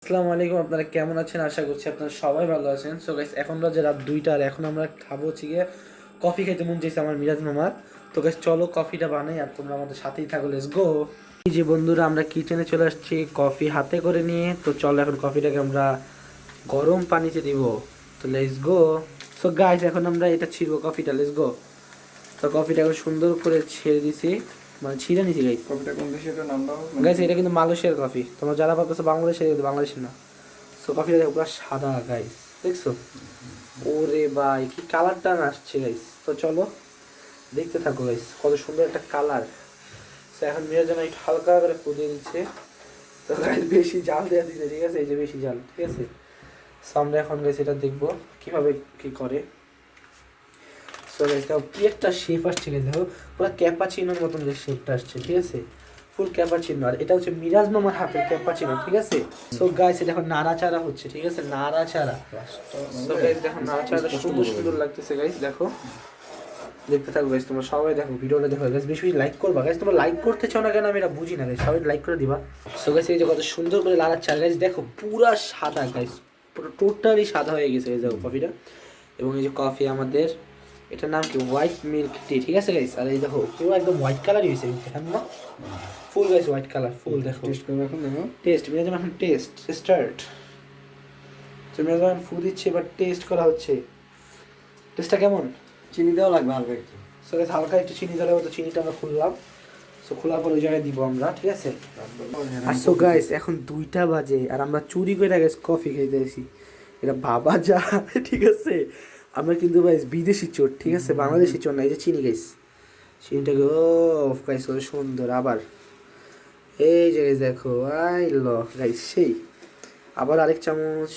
আসসালামু আলাইকুম, আপনারা কেমন আছেন? আশা করছি আপনারা সবাই ভালো আছেন। সো গাইস, এখন বাজে রাত 2টা আর এখন আমরা খাবো হচ্ছে গিয়ে কফি খেতে মন চাইছে আমার মিরাজ মামার। তো গাইস চলো কফিটা বানাই আর তোমরা আমাদের সাথেই থাকো, লেটস গো। এই যে বন্ধুরা, আমরা কিচেনে চলে আসছি কফি হাতে করে নিয়ে। তো চলো এখন কফিটাকে আমরা গরম পানিতে দিব। তো লেটস গো। সো গাইস, এখন আমরা এটা ছিড়বো কফিটা, লেটস গো। তো কফিটাকে সুন্দর করে ছেড়ে দিছি, মানে ছিঁড়ে নিছি গাইস। কফিটা কোন দেশে, এটা নাম দাও। গাইস এটা কিন্তু মালয়েশিয়ার কফি, তোমরা যারা ভাবতেছো বাংলাদেশের, কিন্তু বাংলাদেশের না। সো কফিটা দেখো পুরো সাদা গাইস, দেখছো? ওরে ভাই কি কালারটা আসছে গাইস। তো চলো দেখতে থাকো গাইস, কত সুন্দর একটা কালার। সো এখন মেয়ের জন্য একটু হালকা করে ফুটিয়ে দিচ্ছে। তো গাইস বেশি জাল দেওয়া দিচ্ছে, ঠিক আছে? এই যে বেশি জাল, ঠিক আছে? সো আমরা এখন গাইস এটা দেখবো কিভাবে কি করে। সো গাইস দেখো কি একটা শেপ আসছে গাইস, দেখো পুরো ক্যাপাচিনোর মতন যে শেপটা আসছে, ঠিক আছে? ফুল ক্যাপাচিনো। আর এটা হচ্ছে মিরাজ মামার হাতের ক্যাপাচিনো, ঠিক আছে? সো গাইস এটা এখন নাড়াচাড়া হচ্ছে, ঠিক আছে? নাড়াচাড়া। সো গাইস দেখো নাড়াচাড়া সুন্দর সুন্দর লাগতেছে গাইস, দেখো দেখতে থাকো গাইস, তোমরা সবাই দেখো ভিডিওটা দেখো গাইস, বেশি বেশি লাইক করবা গাইস। তোমরা লাইক করতে চাও না কেন আমি এটা বুঝি না গাইস, সবাই লাইক করে দিবা। সো গাইস এই যে কত সুন্দর করে নাড়াচাড়া গাইস, দেখো পুরা সাদা গাইস, পুরো টোটালি সাদা হয়ে গেছে এই দেখো কফিটা। এবং এই যে কফি আমাদের, এটার নাম কি, হোয়াইট মিল্ক টি, ঠিক আছে গাইস? আর এই দেখো পুরো একদম হোয়াইট কালারই হয়েছে, দেখেন না? ফুল গাইস হোয়াইট কালার, ফুল দেখো। টেস্ট করবে এখন, দেখো। টেস্ট মিরাজ এখন টেস্ট স্টার্ট। তো মিরাজ এখন ফুল দিচ্ছে, এবার টেস্ট করা হচ্ছে। টেস্টটা কেমন? চিনি দেওয়া লাগবে হালকা একটু। সো গাইস হালকা একটু চিনি দিলে, তো চিনিটা আমরা খুললাম। সো খোলার পর ওই জায়গায় দিব আমরা, ঠিক আছে? আর সো গাইস এখন 2টা বাজে আর আমরা চুরি করে গাইস কফি খেতে এসেছি। এটা বাবা যা, ঠিক আছে? আমরা কিন্তু গাইস বিদেশি চোর, ঠিক আছে? বাংলাদেশি চোর না। এই যে চিনি গাইস, চিনিটাকে ও গাইস কত সুন্দর। আবার এই যে গাইস দেখো, আই ল গাইস সেই। আবার আরেক চামচ,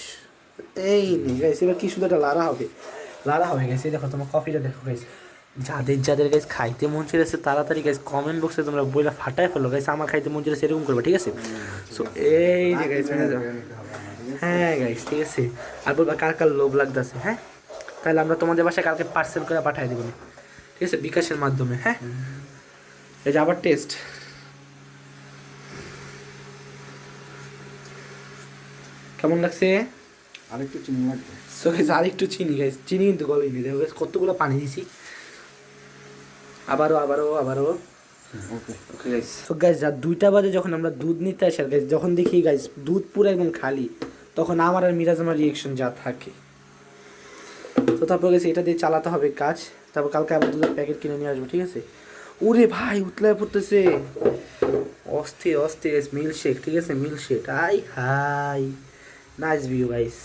এই নেই গাইস। এবার কি সুন্দর একটা লাড়া হবে, লাড়া হবে গাইস। এই দেখো তোমার কফিটা দেখো গাইস। যাদের যাদের গাইস খাইতে মন চেয়েছে তাড়াতাড়ি গাইস কমেন্ট বক্সে তোমরা বইলা ফাটায় ফেলো গাইস, আমার খাইতে মন চেয়েছে এরকম করবে, ঠিক আছে? সো এই যে গাইস, হ্যাঁ গাইস ঠিক আছে। আর বলবা কার কার লোভ লাগতেছে, হ্যাঁ? তাহলে আমরা তোমাদের বাসায় কালকে পার্সেল করে পাঠিয়ে দেবো, ঠিক আছে? বিকাশের মাধ্যমে, হ্যাঁ? এই যে আবার টেস্ট। কেমন লাগছে? আরেকটু চিনি লাগবে। সো গাইস আরেকটু চিনি গাইস, চিনি কিন্তু গলেনি, দেখো গাইস কতগুলো পানি দিছি। আবারও আবারও আবারও। ওকে ওকে গাইস। সো গাইস রাত 2টা বাজে যখন আমরা দুধ নিতে আসি, গাইস যখন দেখি গাইস দুধ পুরো একদম খালি, তখন আমার আর মিরাজ আমার রিয়েকশন যা থাকে। তো তারপর গেছে এটা দিয়ে চালাতে হবে কাজ। তারপর কালকে আবার দুধের প্যাকেট কিনে নিয়ে আসবো, ঠিক আছে? ওরে ভাই উতলায় পড়তেছে, অস্থির অস্থির গাইস। মিল্কশেক, ঠিক আছে? Milkshake, I hi nice view guys.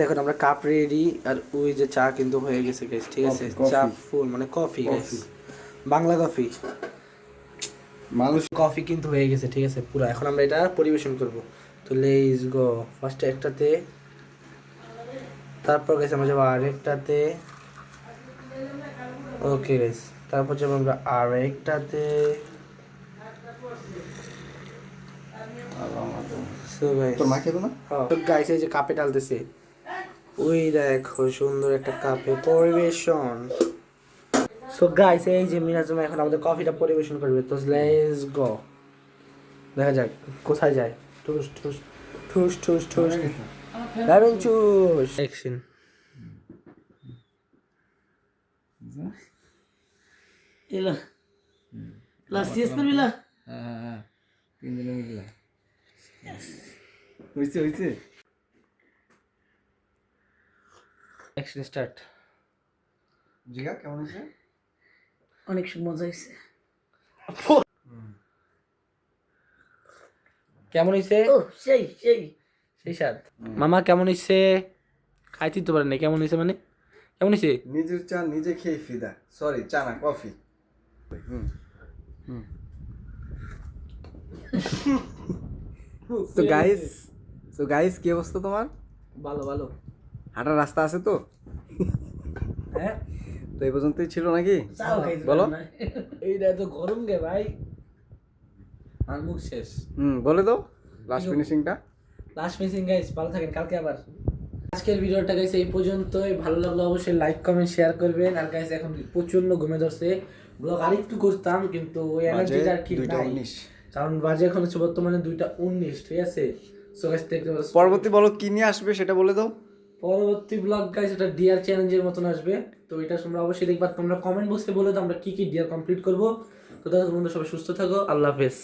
এখন আমরা কাপ রেডি আর ওই যে চা কিন্তু হয়ে গেছে গাইস, ঠিক আছে? চা ফুল মানে কফি গাইস, বাংলা কফি। মানুষ কফি কিন্তু হয়ে গেছে, ঠিক আছে পুরো। এখন আমরা এটা পরিবেশন করব। তো লেটস গো। ফার্স্টে একটাতে, তারপর গেছে আমরা যাবো আরেকটাতে। ওকে গাইস, তারপর যাবো আমরা আরেকটাতে। সো গাইস তোর মা খেতো না? তো গাইস এই যে কাপে ঢালতেছে, ওই দেখো সুন্দর একটা কাপে পরিবেশন। সো গাইস এই যে মিনাজমা এখন আমাদের কফিটা পরিবেশন করবে। তো লেটস গো, দেখা যাক কোথায় যায়। ঠুস ঠুস ঠুস ঠুস ঠুস লেমন জুস অ্যাকশন। এলা লাসিয়াস না মিলা হ্যাঁ, 3 দিনে মিললা। হইছে হইছে। Action start. জিগা কেমন হইছে? অনেক মজা হইছে। কেমন হইছে? ও সেই সেই সেই স্বাদ। মামা কেমন হইছে? খাইতে তো পারেন না, কেমন হইছে মানে? কেমন হইছে? নিজের চা নিজে খেয়ে ফিদা। সরি, চা না, কফি। সো গাইস কি অবস্থা তোমার? ভালো ভালো। হাঁটার রাস্তা আছে তো? হ্যাঁ তো এই পর্যন্তই ছিল নাকি? চাও খাইতে বলো। না এইটা তো গরম গে ভাই, আর মুখ শেষ। বলে দাও লাস্ট ফিনিশিংটা। লাস্ট মিসিং গাইস, ভালো থাকেন, কালকে আবার। আজকের ভিডিওটা গাইস এই পর্যন্তই। ভালো লাগলো অবশ্যই লাইক কমেন্ট শেয়ার করবেন। আর গাইস এখন প্রচন্ড ঘুমে ধরছে, ব্লগ আরেকটু করতাম কিন্তু ওই এনার্জিটা আর কি নাই, কারণ বাজে এখন হচ্ছে বর্তমানে 2টা 19, ঠিক আছে? সো গাইস দেখতে পাচ্ছ পরবর্তী বলো কি নিয়ে আসবে সেটা বলে দাও। পরবর্তী ব্লগ গাইস এটা ডিয়ার চ্যালেঞ্জের মতন আসবে। তো এটা তোমরা অবশ্যই দেখবা, তোমরা কমেন্ট বক্সে বলে দাও আমরা কি কি ডিয়ার কমপ্লিট করব। তো দাদা তোমরা সবাই সুস্থ থাকো, আল্লাহ হাফেজ।